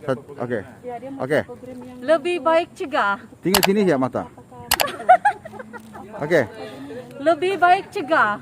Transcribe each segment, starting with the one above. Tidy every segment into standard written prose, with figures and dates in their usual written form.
Oke. Oke. Lebih baik cegah. Tinggal sini ya mata. Oke. Lebih baik cegah.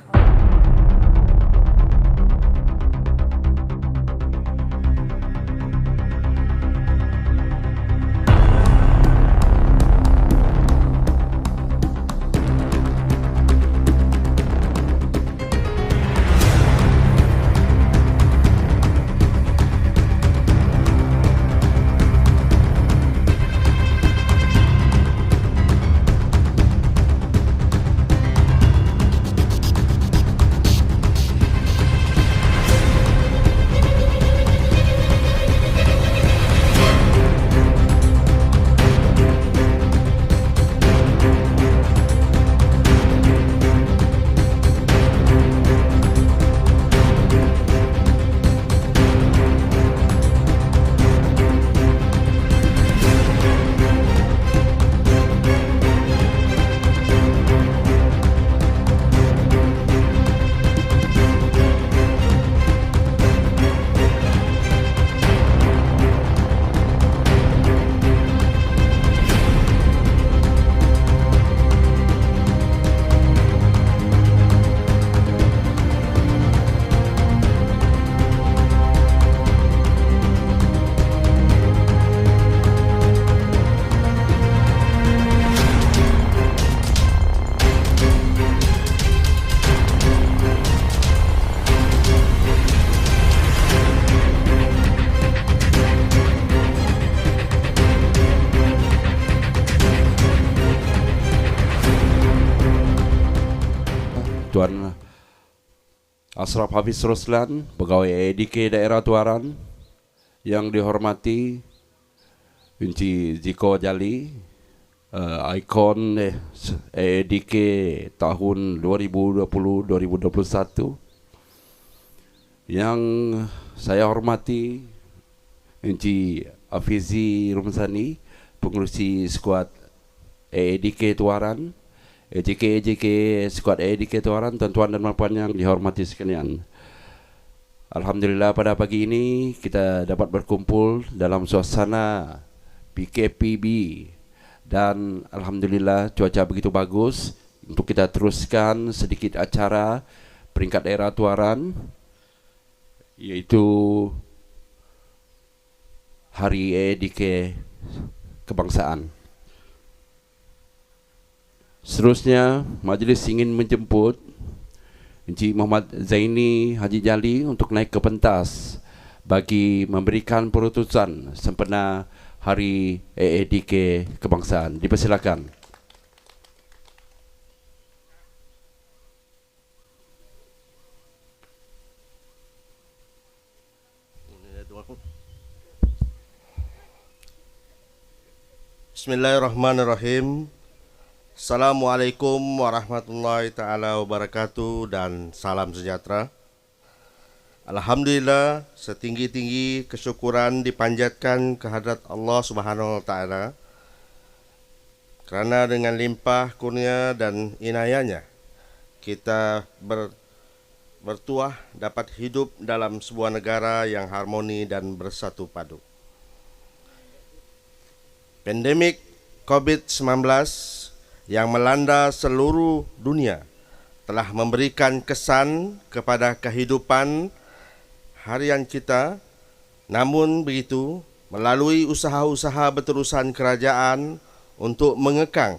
Tuan Ashraf Hafiz Ruslan, Pegawai EDK Daerah Tuaran, yang dihormati Encik Ziko Jali, ikon EDK tahun 2020-2021, yang saya hormati Encik Afizi Rumsani, pengurusi skuad EDK Tuaran, EJK skuad EDK Tuaran, tuan-tuan dan puan yang dihormati sekalian. Alhamdulillah pada pagi ini kita dapat berkumpul dalam suasana PKPB dan alhamdulillah cuaca begitu bagus untuk kita teruskan sedikit acara peringkat daerah Tuaran, yaitu Hari EDK Kebangsaan. Seterusnya, majlis ingin menjemput Encik Muhammad Zaini Haji Jali untuk naik ke pentas bagi memberikan perutusan sempena Hari EDK Kebangsaan. Dipersilakan. Bismillahirrahmanirrahim. Assalamualaikum warahmatullahi ta'ala wabarakatuh dan salam sejahtera. Alhamdulillah, setinggi-tinggi kesyukuran dipanjatkan kehadrat Allah Subhanahu wa ta'ala, kerana dengan limpah kurnia dan inayahnya kita bertuah dapat hidup dalam sebuah negara yang harmoni dan bersatu padu. Pandemik COVID-19 yang melanda seluruh dunia telah memberikan kesan kepada kehidupan harian kita. Namun begitu, melalui usaha-usaha berterusan kerajaan untuk mengekang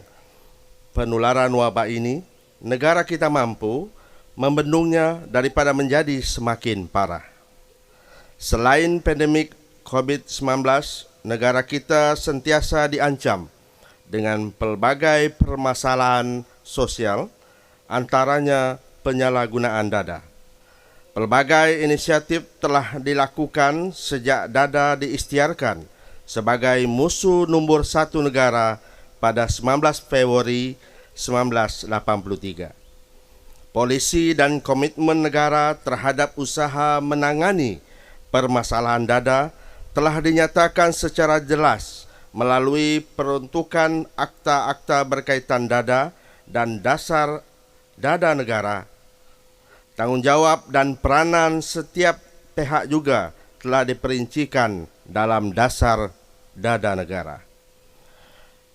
penularan wabak ini, negara kita mampu membendungnya daripada menjadi semakin parah. Selain pandemik COVID-19, negara kita sentiasa diancam dengan pelbagai permasalahan sosial, antaranya penyalahgunaan dada. Pelbagai inisiatif telah dilakukan sejak dada diisytiharkan sebagai musuh nombor 1 negara pada 19 Februari 1983. Polisi dan komitmen negara terhadap usaha menangani permasalahan dada telah dinyatakan secara jelas melalui peruntukan akta-akta berkaitan dada dan dasar dada negara. Tanggungjawab dan peranan setiap pihak juga telah diperincikan dalam dasar dada negara.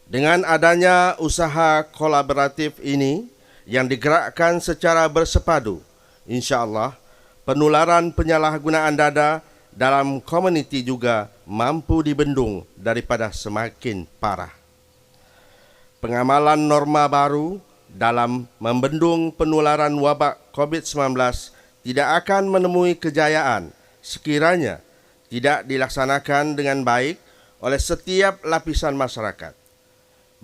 Dengan adanya usaha kolaboratif ini yang digerakkan secara bersepadu, insya Allah penularan penyalahgunaan dada dalam komuniti juga mampu dibendung daripada semakin parah. Pengamalan norma baru dalam membendung penularan wabak COVID-19 tidak akan menemui kejayaan sekiranya tidak dilaksanakan dengan baik oleh setiap lapisan masyarakat.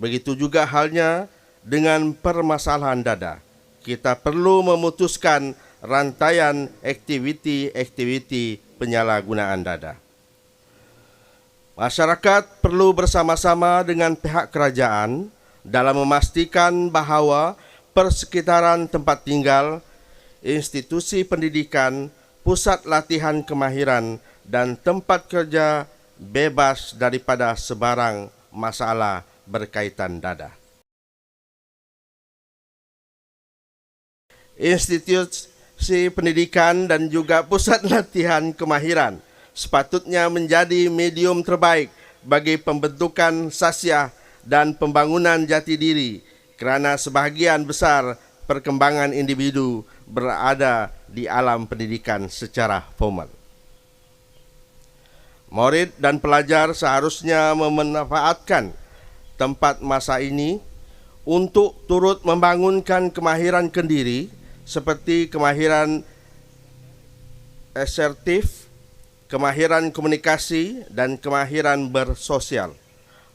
Begitu juga halnya dengan permasalahan dada. Kita perlu memutuskan rantaian aktiviti-aktiviti penyalahgunaan dada. Masyarakat perlu bersama-sama dengan pihak kerajaan dalam memastikan bahawa persekitaran tempat tinggal, institusi pendidikan, pusat latihan kemahiran dan tempat kerja bebas daripada sebarang masalah berkaitan dada. Institusi pendidikan dan juga pusat latihan kemahiran sepatutnya menjadi medium terbaik bagi pembentukan sasiah dan pembangunan jati diri kerana sebahagian besar perkembangan individu berada di alam pendidikan secara formal. Murid dan pelajar seharusnya memanfaatkan tempat masa ini untuk turut membangunkan kemahiran kendiri seperti kemahiran asertif, kemahiran komunikasi dan kemahiran bersosial.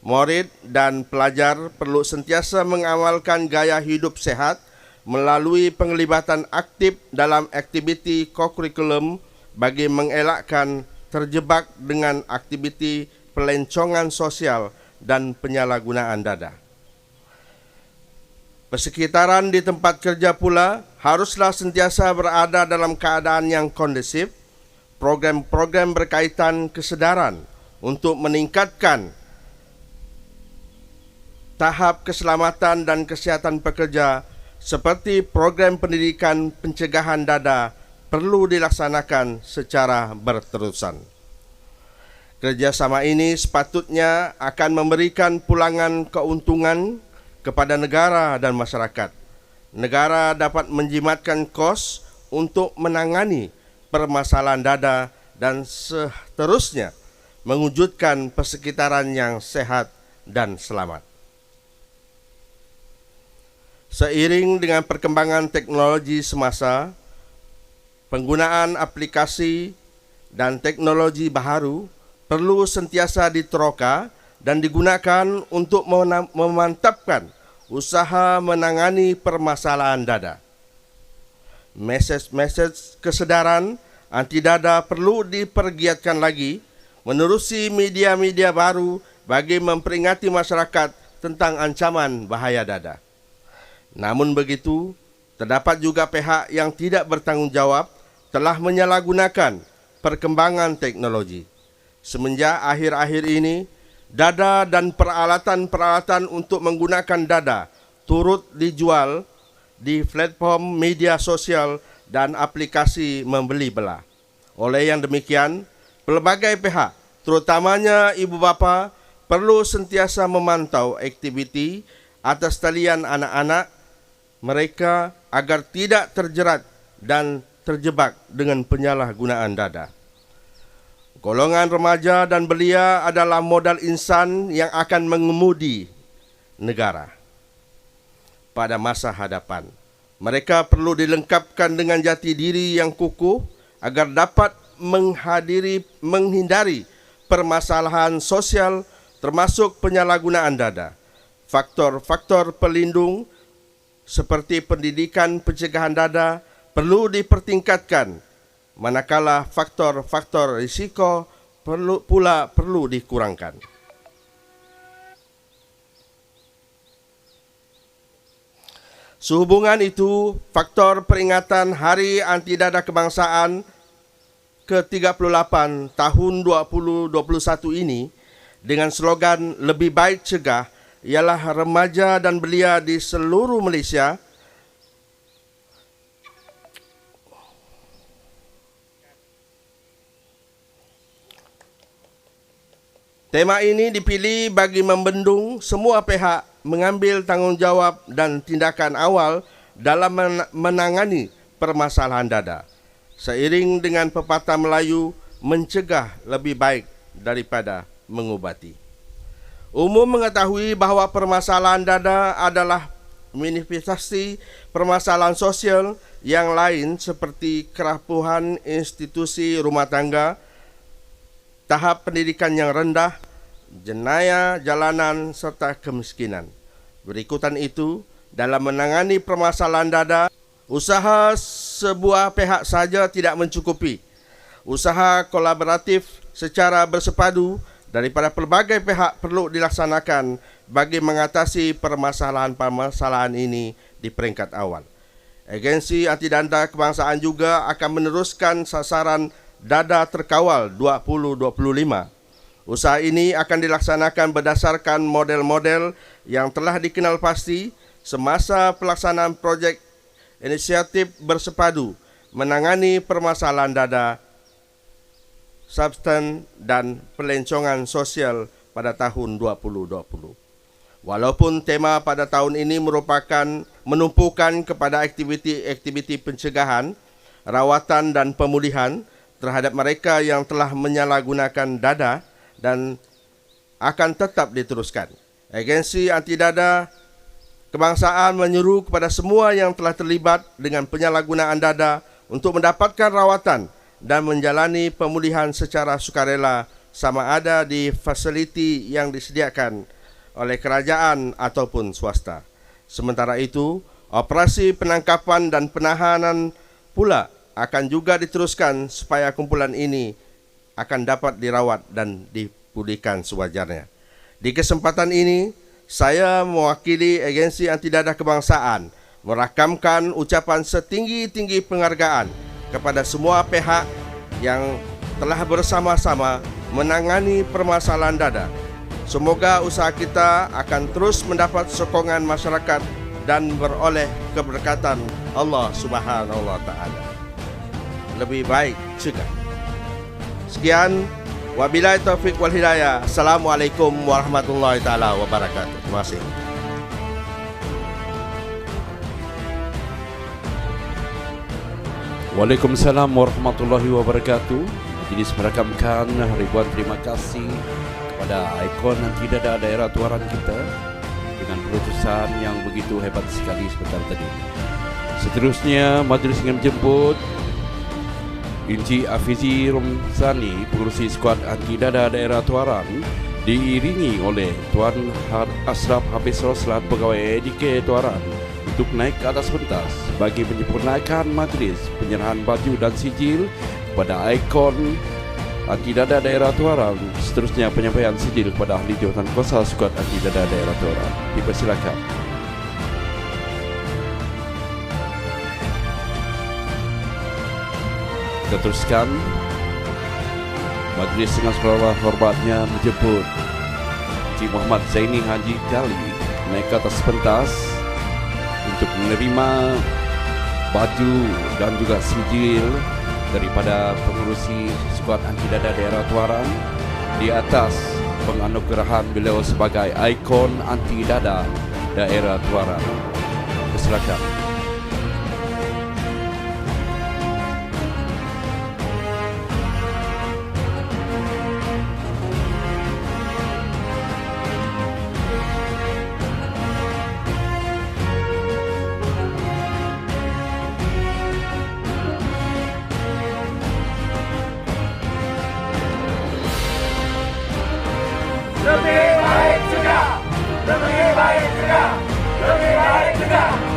Murid dan pelajar perlu sentiasa mengamalkan gaya hidup sehat melalui penglibatan aktif dalam aktiviti kokurikulum bagi mengelakkan terjebak dengan aktiviti pelencongan sosial dan penyalahgunaan dada. Persekitaran di tempat kerja pula haruslah sentiasa berada dalam keadaan yang kondusif. Program-program berkaitan kesedaran untuk meningkatkan tahap keselamatan dan kesihatan pekerja seperti program pendidikan pencegahan dada perlu dilaksanakan secara berterusan. Kerjasama ini sepatutnya akan memberikan pulangan keuntungan kepada negara dan masyarakat. Negara dapat menjimatkan kos untuk menangani permasalahan dada dan seterusnya mewujudkan persekitaran yang sehat dan selamat. Seiring dengan perkembangan teknologi semasa, penggunaan aplikasi dan teknologi baharu perlu sentiasa diteroka dan digunakan untuk memantapkan usaha menangani permasalahan dada. Mesej-mesej kesedaran anti dada perlu dipergiatkan lagi menerusi media-media baru bagi memperingati masyarakat tentang ancaman bahaya dada. Namun begitu, terdapat juga pihak yang tidak bertanggungjawab telah menyalahgunakan perkembangan teknologi. Semenjak akhir-akhir ini, dada dan peralatan-peralatan untuk menggunakan dada turut dijual di platform media sosial dan aplikasi membeli belah. Oleh yang demikian, pelbagai pihak, terutamanya ibu bapa, perlu sentiasa memantau aktiviti atas talian anak-anak mereka agar tidak terjerat dan terjebak dengan penyalahgunaan dada. Golongan remaja dan belia adalah modal insan yang akan mengemudi negara pada masa hadapan. Mereka perlu dilengkapkan dengan jati diri yang kukuh agar dapat menghindari permasalahan sosial termasuk penyalahgunaan dada. Faktor-faktor pelindung seperti pendidikan pencegahan dada perlu dipertingkatkan, manakala faktor-faktor risiko perlu dikurangkan. Sehubungan itu, faktor peringatan Hari Anti Dada Kebangsaan ke-38 tahun 2021 ini dengan slogan lebih baik cegah ialah remaja dan belia di seluruh Malaysia Tema ini dipilih bagi membendung semua pihak mengambil tanggungjawab dan tindakan awal dalam menangani permasalahan dada. Seiring dengan pepatah Melayu, mencegah lebih baik daripada mengubati. Umum mengetahui bahawa permasalahan dada adalah manifestasi permasalahan sosial yang lain seperti kerapuhan institusi rumah tangga, tahap pendidikan yang rendah, jenayah jalanan serta kemiskinan. Berikutan itu, dalam menangani permasalahan dada, usaha sebuah pihak saja tidak mencukupi. Usaha kolaboratif secara bersepadu daripada pelbagai pihak perlu dilaksanakan bagi mengatasi permasalahan-permasalahan ini di peringkat awal. Agensi Anti Dada Kebangsaan juga akan meneruskan sasaran dada terkawal 2025. Usaha ini akan dilaksanakan berdasarkan model-model yang telah dikenal pasti semasa pelaksanaan projek inisiatif bersepadu menangani permasalahan dada, substan dan pelancongan sosial pada tahun 2020. Walaupun tema pada tahun ini merupakan menumpukan kepada aktiviti-aktiviti pencegahan, rawatan dan pemulihan terhadap mereka yang telah menyalahgunakan dada dan akan tetap diteruskan. Agensi Anti Dada Kebangsaan menyeru kepada semua yang telah terlibat dengan penyalahgunaan dada untuk mendapatkan rawatan dan menjalani pemulihan secara sukarela sama ada di fasiliti yang disediakan oleh kerajaan ataupun swasta. Sementara itu, operasi penangkapan dan penahanan pula akan juga diteruskan supaya kumpulan ini akan dapat dirawat dan dipulihkan sewajarnya. Di kesempatan ini, saya mewakili Agensi Anti Dada Kebangsaan merakamkan ucapan setinggi-tinggi penghargaan kepada semua pihak yang telah bersama-sama menangani permasalahan dada. Semoga usaha kita akan terus mendapat sokongan masyarakat dan beroleh keberkatan Allah Subhanahu wa taala. Lebih baik cegah. Sekian, wabillahi taufik wal hidayah. Assalamualaikum warahmatullahi taala wabarakatuh. Terima kasih. Waalaikumsalam warahmatullahi wabarakatuh. Majlis merakamkan ribuan terima kasih kepada ikon Anti Dada daerah tuaran kita dengan keputusan yang begitu hebat sekali sebentar tadi. Seterusnya, majlis ingin menjemput Encik Afizi Romzani, pengurusi skuad Anti Dada daerah tuaran, diiringi oleh Tuan Ashraf Habis Roslan, pegawai EDK tuaran, untuk naik ke atas pentas bagi menyempurnakan majlis penyerahan baju dan sijil kepada ikon Anti Dada daerah tuaran. Seterusnya, penyampaian sijil kepada ahli jawatan kuasa skuad Anti Dada daerah tuaran. Dipersilakan. Kita teruskan majlis dengan segala hormatnya menjemput Encik Muhammad Zaini Haji Jali naik ke atas pentas untuk menerima baju dan juga sijil daripada pengurusi skuad Anti Dada daerah tuaran di atas penganugerahan beliau sebagai ikon Anti Dada daerah tuaran. Silakan. Lebih baik cegah, lebih baik cegah, lebih baik cegah.